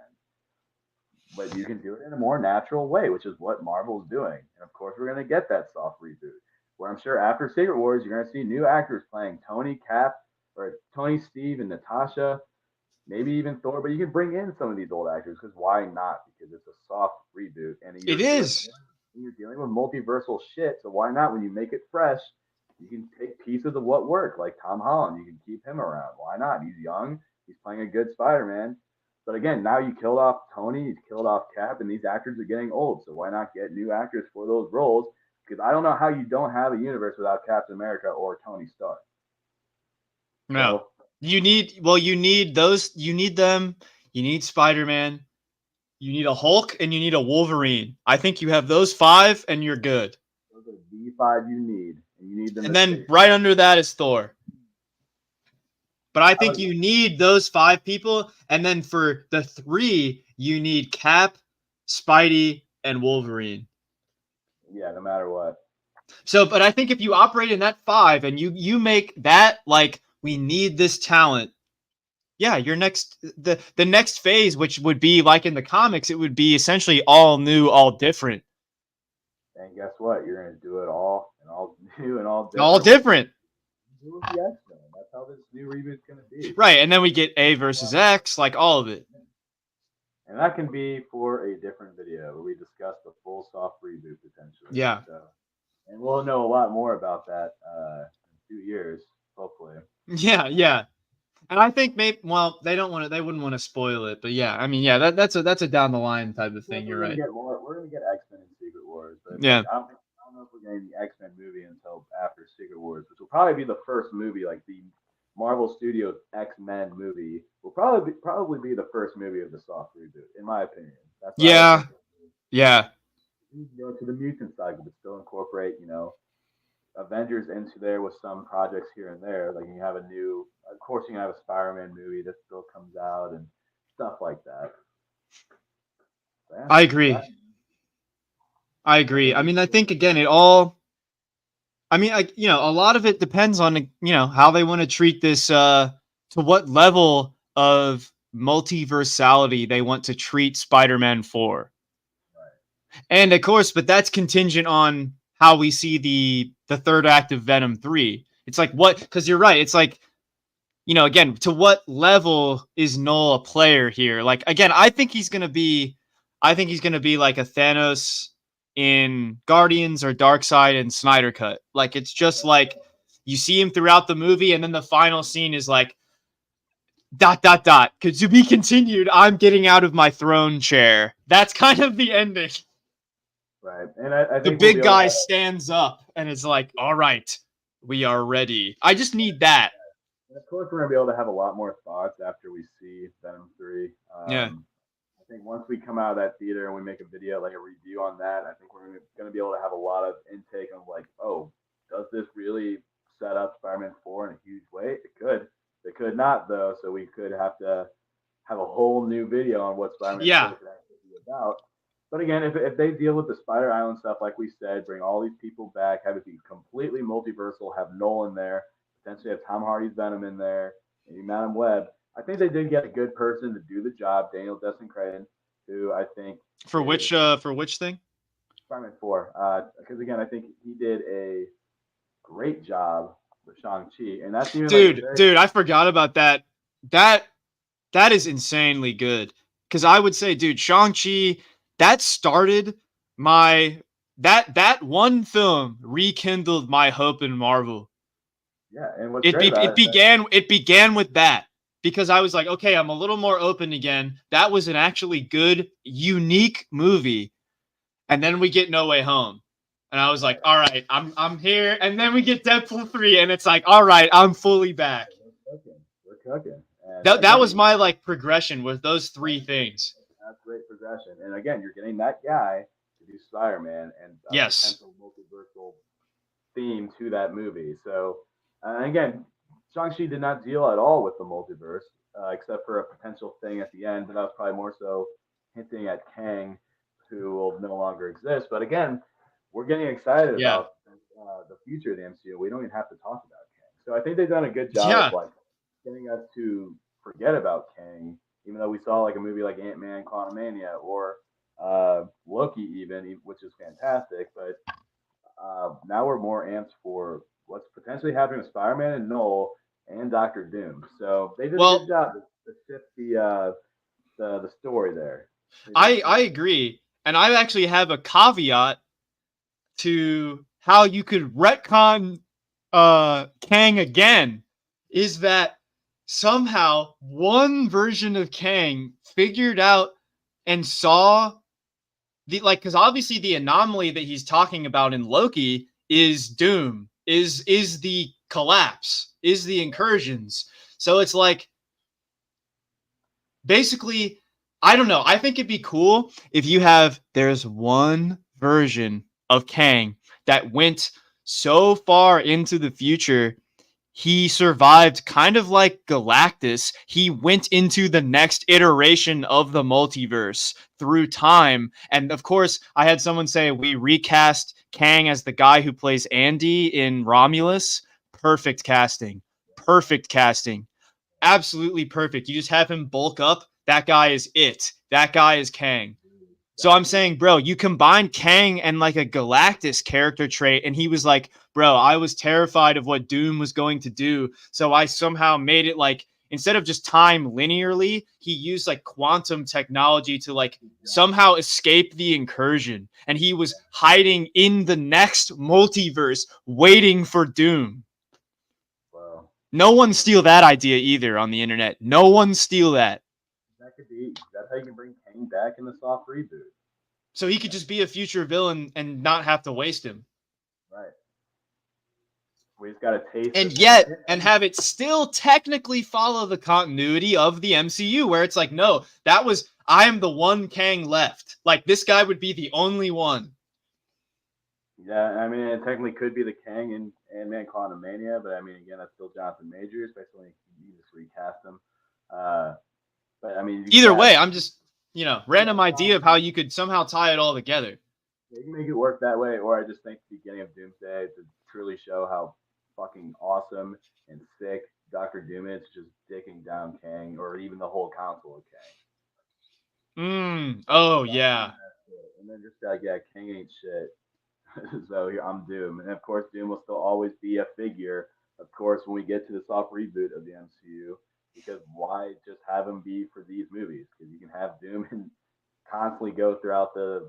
But you can do it in a more natural way, which is what Marvel's doing. And of course, we're going to get that soft reboot, where I'm sure after Secret Wars, you're going to see new actors playing Tony, Cap, or Tony, Steve, and Natasha, maybe even Thor. But you can bring in some of these old actors because why not? Because it's a soft reboot, and it is. You're dealing with multiversal shit, so why not? When you make it fresh, you can take pieces of what worked, like Tom Holland. You can keep him around. Why not? He's young. He's playing a good Spider-Man. But again, now you killed off Tony, you killed off Cap, and these actors are getting old. So why not get new actors for those roles? Because I don't know how you don't have a universe without Captain America or Tony Stark. No. You need those. You need them. You need Spider-Man. You need a Hulk, and you need a Wolverine. I think you have those 5, and you're good. Those are the 5 you need. And you need them. And then right under that is Thor. But I think you need those 5 people. And then for the 3, you need Cap, Spidey, and Wolverine. Yeah, no matter what. So, but I think if you operate in that 5 and you make that like, we need this talent. Yeah, your the next phase, which would be like in the comics, it would be essentially all new, all different. And guess what? You're going to do it all and all new and all different. All different. Do it the X-Men. That's how this new reboot's going to be. Right, and then we get A versus X, like all of it. And that can be for a different video where we discuss the full soft reboot potentially. Yeah. So, And we'll know a lot more about that in 2 years, hopefully. Yeah, yeah. And I think maybe they don't want to they wouldn't want to spoil it, but yeah, I mean, yeah, that's a down the line type of thing. We're You're gonna right. get more. We're gonna get X Men and Secret Wars, but Yeah. I don't know if we're getting the X Men movie until after Secret Wars, which will probably be the first movie, like the Marvel Studios X Men movie will probably be the first movie of the soft reboot, in my opinion. That's what I would Yeah. think. Yeah. You can go to the mutant cycle, but still incorporate, Avengers into there with some projects here and there. Like you have a new, of course, you can have a Spider-Man movie that still comes out and stuff like that. So, yeah, I I'm excited. agree. I I agree. think I it's mean, I cool. think again, it all. I mean, a lot of it depends on how they want to treat this. To what level of multiversality they want to treat Spider-Man for. And of course, but that's contingent on how we see the third act of Venom 3. It's like what because you're right. It's like, again, to what level is Knull a player here? Like again, I think he's gonna be like a Thanos in Guardians or Darkseid and Snyder Cut. Like it's just like you see him throughout the movie, and then the final scene is like dot dot dot. Could to be continued, I'm getting out of my throne chair. That's kind of the ending. Right, and I The think we'll be big able to guy have. stands up and is like, all right, we are ready. I just need that. And of course, we're gonna be able to have a lot more thoughts after we see Venom 3. Yeah. I think once we come out of that theater and we make a video, like a review on that, I think we're gonna be able to have a lot of intake on like, oh, does this really set up Spider-Man 4 in a huge way? It could. It could not though. So we could have to have a whole new video on what Spider-Man Yeah. 4 could actually be about. But again, if they deal with the Spider Island stuff, like we said, bring all these people back, have it be completely multiversal, have Nolan there, potentially have Tom Hardy's Venom in there, maybe Madam Web. I think they did get a good person to do the job, Daniel Destin Cretton, who I think did For which thing? Spider-Man 4. Because again, I think he did a great job with Shang-Chi. And that's even like a very. Dude, I forgot about that. That that is insanely good. Cause I would say, dude, Shang-Chi, that started my that one film rekindled my hope in Marvel. Yeah, and what's great about It began with that because I was like, okay, I'm a little more open again. That was an actually good, unique movie. And then we get No Way Home. And I was like, all right, I'm here. And then we get Deadpool 3, and it's like, all right, I'm fully back. we're cooking. And That was again, my like progression with those three things. that's great progression. And again, you're getting that guy to do Spider-Man and a Yes. potential multiversal theme to that movie. So, again, Shang-Chi did not deal at all with the multiverse, except for a potential thing at the end, but that was probably more so hinting at Kang, who will no longer exist. But again, we're getting excited Yeah. about the future of the MCU. We don't even have to talk about Kang. So I think they've done a good job of Yeah. like getting us to forget about Kang, even though we saw like a movie like Ant-Man, Quantumania, or Loki, even, which is fantastic. But now we're more amped for what's potentially happening with Spider-Man and Knull and Doctor Doom. So they did a good Well, job to shift the story there. I agree. And I actually have a caveat to how you could retcon Kang again is that somehow one version of Kang figured out and saw the like because obviously the anomaly that he's talking about in Loki is Doom, is the collapse, is the incursions. So it's like basically, I don't know. I think it'd be cool if there's one version of Kang that went so far into the future. He survived kind of like Galactus. He went into the next iteration of the multiverse through time. And of course, I had someone say we recast Kang as the guy who plays Andy in Romulus. Perfect casting. Perfect casting. Absolutely perfect. You just have him bulk up. That guy is it. That guy is Kang. So I'm saying, bro, you combine Kang and like a Galactus character trait, and he was like, bro, I was terrified of what Doom was going to do. So I somehow made it like instead of just time linearly, he used like quantum technology to like somehow escape the incursion. And he was hiding in the next multiverse waiting for Doom. Wow. No one steal that idea either on the internet. No one steal that. That could be. That's how you can bring Kang back in the soft reboot. So he could just be a future villain and not have to waste him. Right. We just got a taste. And yet, and have it still technically follow the continuity of the MCU, where it's like, no, I am the one Kang left. Like, this guy would be the only one. Yeah, I mean, it technically could be the Kang in Ant-Man Quantumania, but I mean, again, that's still Jonathan Majors, especially if you just recast him. But I mean, either way, I'm just, random idea of how you could somehow tie it all together. You can make it work that way, or I just think the beginning of Doomsday to truly show how fucking awesome and sick Doctor Doom is, just dicking down Kang, or even the whole council of Kang. Oh, yeah. And then just like, yeah, Kang ain't shit. So here I'm Doom. And of course, Doom will still always be a figure, of course, when we get to the soft reboot of the MCU, because why just have him be for these movies? Because you can have Doom and constantly go throughout the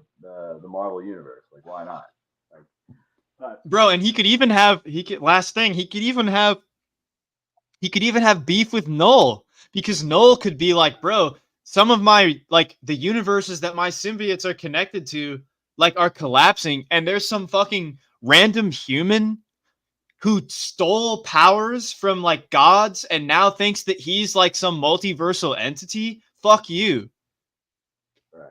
Marvel universe. Like, why not? Bro, and he could even have beef with Knull, because Knull could be like, bro, some of my, like, the universes that my symbiotes are connected to, like, are collapsing, and there's some fucking random human who stole powers from, like, gods and now thinks that he's like some multiversal entity. Fuck you. Right.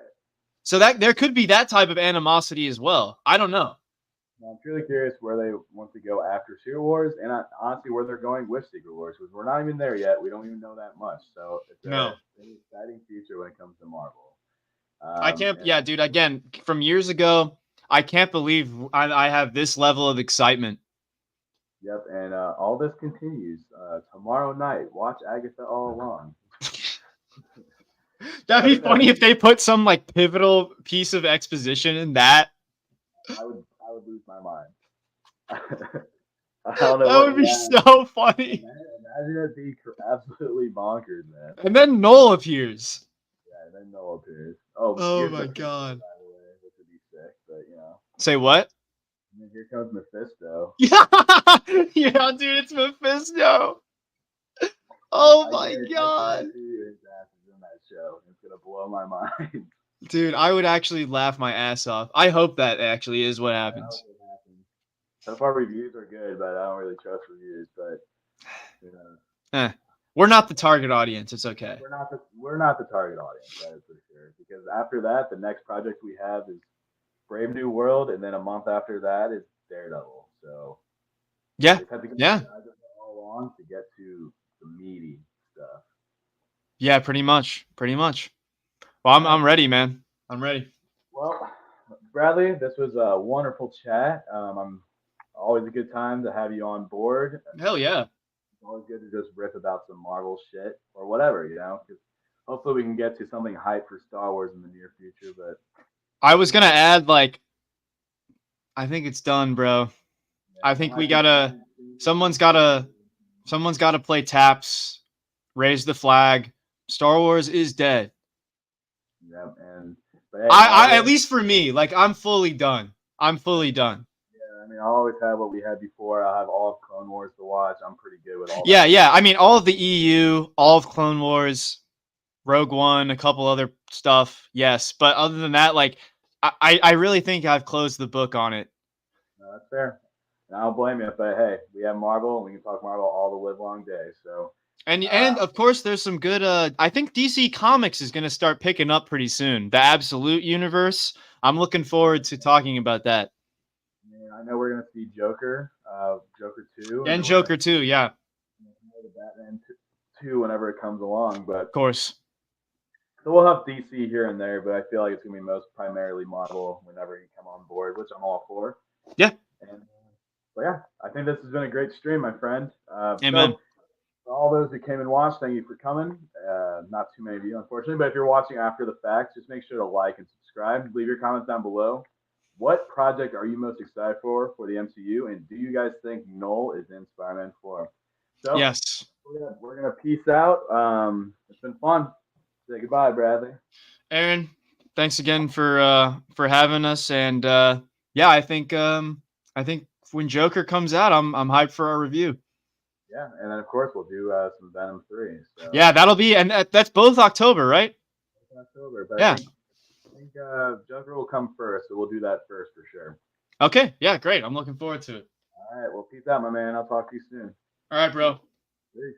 So that there could be that type of animosity as well. I don't know. I'm really curious where they want to go after Secret Wars, and honestly where they're going with Secret Wars, because we're not even there yet. We don't even know that much. So it's an exciting future when it comes to Marvel. I can't. Yeah, dude. Again, from years ago, I can't believe I have this level of excitement. Yep, and all this continues tomorrow night. Watch Agatha all along. That'd be funny if they put some like pivotal piece of exposition in that. I would lose my mind. I don't know. That would be so funny. Imagine it be absolutely bonkers, man. And then Knull appears. Yeah, and then Knull appears. Oh my god. By the way, which would be sick, but you know. Say what? And then here comes Mephisto. Yeah, dude, it's Mephisto. Oh my god. His ass is in that show. It's gonna blow my mind. Dude, I would actually laugh my ass off. I hope that actually is what happens. So far, reviews are good, but I don't really trust reviews. But you know, we're not the target audience. It's okay. We're not the target audience. That is for sure. Because after that, the next project we have is Brave New World, and then a month after that is Daredevil. So yeah, all along to get to the meaty stuff. Yeah, pretty much. Well, I'm ready, man. I'm ready. Well, Bradley, this was a wonderful chat. I'm always a good time to have you on board. Hell yeah. It's always good to just riff about some Marvel shit or whatever, you know, because hopefully we can get to something hype for Star Wars in the near future. But I was going to add, like, I think it's done, bro. Yeah, I think someone's got to play taps, raise the flag. Star Wars is dead. Yeah, I at least for me, like, I'm fully done. Yeah, I mean, I always have what we had before. I have all of Clone Wars to watch. I'm pretty good with all. Yeah. I mean, all of the EU, all of Clone Wars, Rogue One, a couple other stuff. Yes, but other than that, like, I really think I've closed the book on it. No, that's fair. And I don't blame you. But hey, we have Marvel, and we can talk Marvel all the live long day. So. And of course, there's some good. I think DC Comics is going to start picking up pretty soon. The Absolute Universe. I'm looking forward to talking about that. I know we're going to see Joker 2. And Joker 2, yeah. The Batman 2 whenever it comes along. But of course. So we'll have DC here and there, but I feel like it's going to be most primarily Marvel whenever you come on board, which I'm all for. Yeah. But yeah, I think this has been a great stream, my friend. Amen. So, all those who came and watched, thank you for coming. Not too many of you, unfortunately, but if you're watching after the fact, just make sure to like and subscribe. Leave your comments down below. What project are you most excited for the MCU? And do you guys think Knull is in Spider-Man 4? So, yes. We're gonna peace out. It's been fun. Say goodbye, Bradley. Aaron, thanks again for having us. And yeah, I think when Joker comes out, I'm hyped for our review. Yeah, and then of course we'll do some Venom 3. So Yeah, that'll be, and that's both October, right? it's October, but Yeah. I think Joker will come first, so we'll do that first for sure. Okay. Yeah, great. I'm looking forward to it. All right, well, peace out, my man. I'll talk to you soon. All right, bro. Peace.